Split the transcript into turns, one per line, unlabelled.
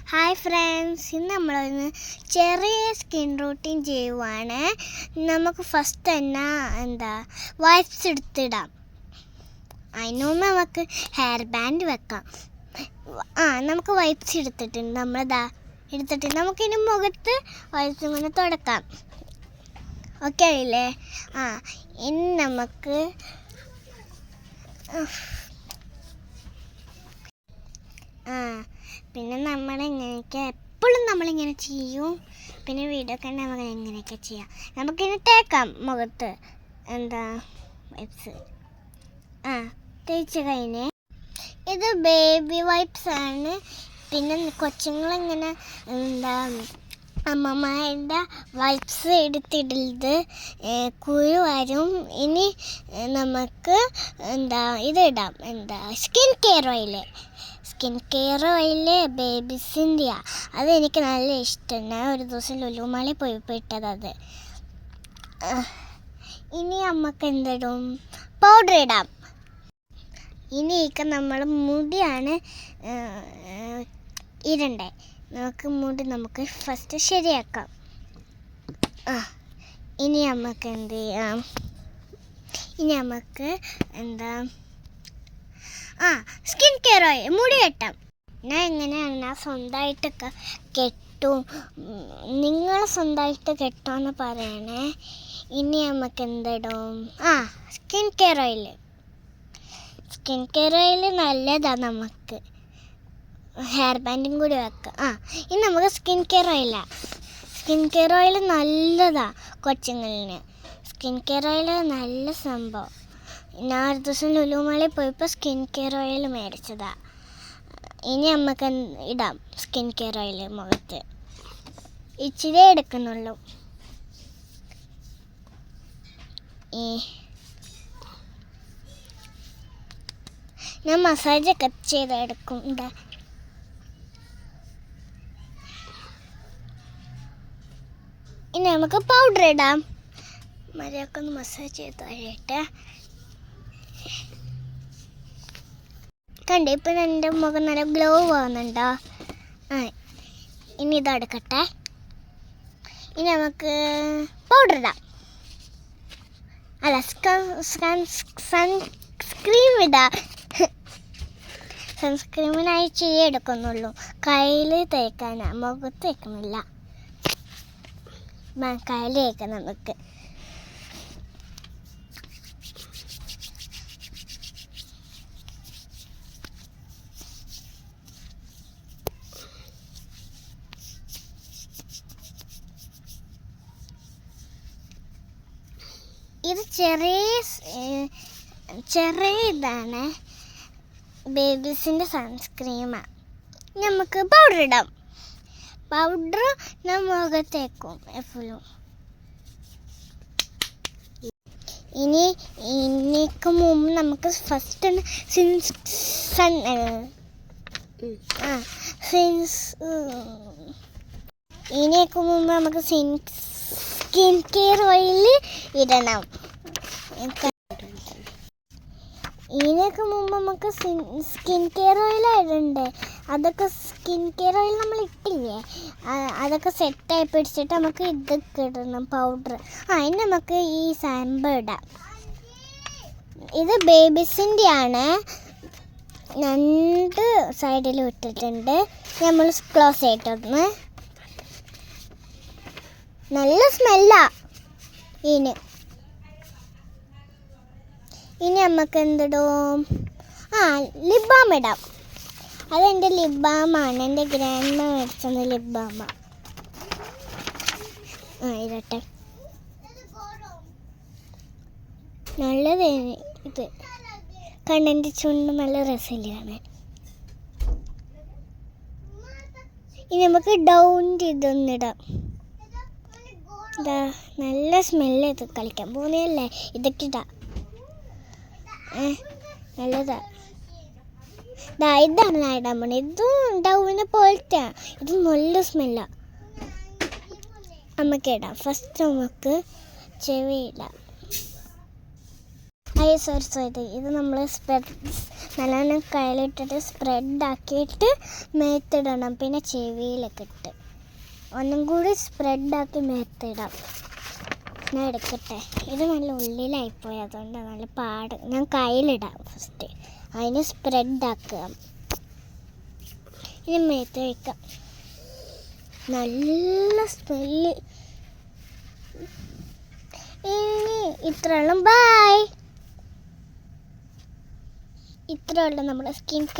Hi friends, ഇന്ന് നമ്മളൊന്ന് ചെറിയ സ്കിൻ റൂട്ടീൻ ചെയ്യുവാണ്. നമുക്ക് ഫസ്റ്റ് തന്നെ വൈപ്സ് എടുത്തിടാം. അതിന് മുമ്പ് നമുക്ക് ഹെയർ ബാൻഡ് വെക്കാം. നമുക്ക് വൈപ്സ് എടുത്തിട്ടുണ്ട്. എടുത്തിട്ട് നമുക്കിനി മുഖത്ത് വൈപ്സ് ഇങ്ങനെ തുടക്കാം. ഓക്കെ ആയില്ലേ? ഇനി നമുക്ക് പിന്നെ നമ്മളിങ്ങനെയൊക്കെ എപ്പോഴും നമ്മളിങ്ങനെ ചെയ്യും. പിന്നെ വീഡിയോ കണ്ട് നമുക്ക് എങ്ങനെയൊക്കെ ചെയ്യാം. നമുക്കിനി തേക്കാം മുഖത്ത് വൈപ്സ്. തേച്ച് കഴിഞ്ഞ് ഇത് ബേബി വൈപ്സ് ആണ്. പിന്നെ കൊച്ചുങ്ങളിങ്ങനെ അമ്മമാരുടെ വൈപ്സ് എടുത്തിടരുത്, കുരു വരും. ഇനി നമുക്ക് ഇതിടാം, സ്കിൻ കെയർ ഓയില് ബേബീസിൻ്റെയാണ്. അതെനിക്ക് നല്ല ഇഷ്ടം. ഞാൻ ഒരു ദിവസം ലുലുമാളിൽ പോയപ്പോൾ ഇട്ടത് അത്. ഇനി നമുക്ക് എന്തിടും? പൗഡർ ഇടാം. ഇനിയൊക്കെ നമ്മൾ മുടിയാണ് ഇടണ്ടേ. നമുക്ക് ഫസ്റ്റ് ശരിയാക്കാം. ഇനി നമുക്ക് എന്ത് ചെയ്യാം? ഇനി നമുക്ക് സ്കിൻ കെയർ ഓയിൽ മുടി കെട്ടാം. ഞാൻ എങ്ങനെയാണ് സ്വന്തമായിട്ടൊക്കെ കെട്ടും. നിങ്ങൾ സ്വന്തമായിട്ട് കെട്ടുമെന്ന് പറയണേ. ഇനി നമുക്ക് എന്തിടും? Skin care oil. Skin care oil നല്ലതാണ്. നമുക്ക് ഹെയർ ബാൻഡും കൂടി വെക്കാം. ഇനി നമുക്ക് സ്കിൻ കെയർ ഓയിൽ നല്ലതാണ് കൊച്ചുങ്ങളിന്. സ്കിൻ കെയർ ഓയിൽ നല്ല സംഭവം. ഞാൻ ഒരു ദിവസം ലുലുമാളിൽ പോയപ്പോൾ സ്കിൻ കെയർ ഓയിൽ മേടിച്ചതാണ്. ഇനി നമുക്ക് ഇടാം സ്കിൻ കെയർ ഓയിൽ മുഖത്ത്. ഇച്ചിരി എടുക്കുന്നുള്ളൂ. ഞാൻ മസാജൊക്കെ ചെയ്തെടുക്കും. ഇനി നമുക്ക് പൗഡർ ഇടാം. മര്യാദക്ക് ഒന്ന് മസാജ് ചെയ്ത് കഴിയട്ടെ. കണ്ടേ, ഇപ്പം എൻ്റെ മുഖം നല്ല ഗ്ലോ ആവുന്നുണ്ടോ? ഇനി ഇതെടുക്കട്ടെ. ഇനി നമുക്ക് പൗഡർ ഇടാം. അല്ല, സൺസ്ക്രീം ഇടാം. സൺസ്ക്രീമിനായി ഇച്ചിരി എടുക്കുന്നുള്ളൂ. കയ്യിൽ തേക്കാനാണ്, മുഖത്ത് തേക്കുന്നില്ല. കയ്യിൽ തേക്കാം നമുക്ക്. ഇത് ചെറിയ ഇതാണ്, ബേബീസിൻ്റെ സൺസ്ക്രീമാണ്. നമുക്ക് പൗഡർ ഇടാം. പൗഡർ ഞാൻ മുഖത്തേക്കും എപ്പോഴും. ഇനിക്ക് മുമ്പ് നമുക്ക് ഫസ്റ്റ് ഇനിയൊക്കെ മുമ്പ് നമുക്ക് സ്കിൻ കെയർ ഓയിൽ ഇടണം. ഇതിനൊക്കെ മുമ്പ് നമുക്ക് സ്കിൻ കെയർ ഓയിൽ ഇടണ്ടേ. അതൊക്കെ സ്കിൻ കെയർ ഓയിൽ നമ്മൾ ഇട്ടില്ലേ, അതൊക്കെ സെറ്റായി പിടിച്ചിട്ട് നമുക്ക് ഇതൊക്കെ ഇടണം, പൗഡർ. ഇനി നമുക്ക് ഈ സാമ്പിൾ ഇടാം. ഇത് ബേബീസിൻ്റെയാണ്. 2 സൈഡിലും ഇട്ടിട്ടുണ്ട്. നമ്മൾ ക്ലോസ് ചെയ്തിട്ടൊന്ന്. നല്ല സ്മെല്ലാ ഇനി നമുക്ക് എന്തിടും? ലിപ് ബാം ഇടാം. അതെൻ്റെ ലിപ് ബാമാണ്. എൻ്റെ ഗ്രാൻഡ് മാ മേടിച്ചത് ലിപ് ബാമാണ്. ഇരട്ടെ. നല്ലത് ഇത്. കണ്ണിൻ്റെ ചുണ്ട് നല്ല രസമില്ലാണ്. ഇനി നമുക്ക് ഡൗണിൻ്റെ ഇതൊന്നിടാം. നല്ല സ്മെല്ല്. ഇത് കളിക്കാൻ പോകുന്നതല്ലേ, ഇതൊക്കെ ഇടാം. നല്ലതാ. ഇതാണ് ഞാൻ ഇടാൻ പോണത്. ഇതും ഡൗവിനെ പോലത്തെ. ഇത് നല്ല സ്മെല്ലാണ്. നമുക്ക് ഇടാം. ഫസ്റ്റ് നമുക്ക് ചെവിയിടാം. സോറി ഇത് നമ്മൾ നല്ലോണം കയ്യിലിട്ടിട്ട് സ്പ്രെഡാക്കിയിട്ട് മേത്തിടണം. പിന്നെ ചെവിയിലൊക്കെ ഇട്ട് ഒന്നും കൂടി സ്പ്രെഡാക്കി മേത്തിടാം. ഞാൻ എടുക്കട്ടെ. ഇത് നല്ല ഉള്ളിലായിപ്പോയി, അതുകൊണ്ട് നല്ല പാട്. ഞാൻ കയ്യിലിടാം ഫസ്റ്റ്. അതിന് സ്പ്രെഡാക്കുക. ഇനി മേത്ത് വയ്ക്കാം. നല്ല സ്മെല്ല്. ഇനി ഇത്രയുള്ളൂ. ബൈ. ഇത്രയുള്ളൂ നമ്മുടെ സ്കിൻ കെയർ.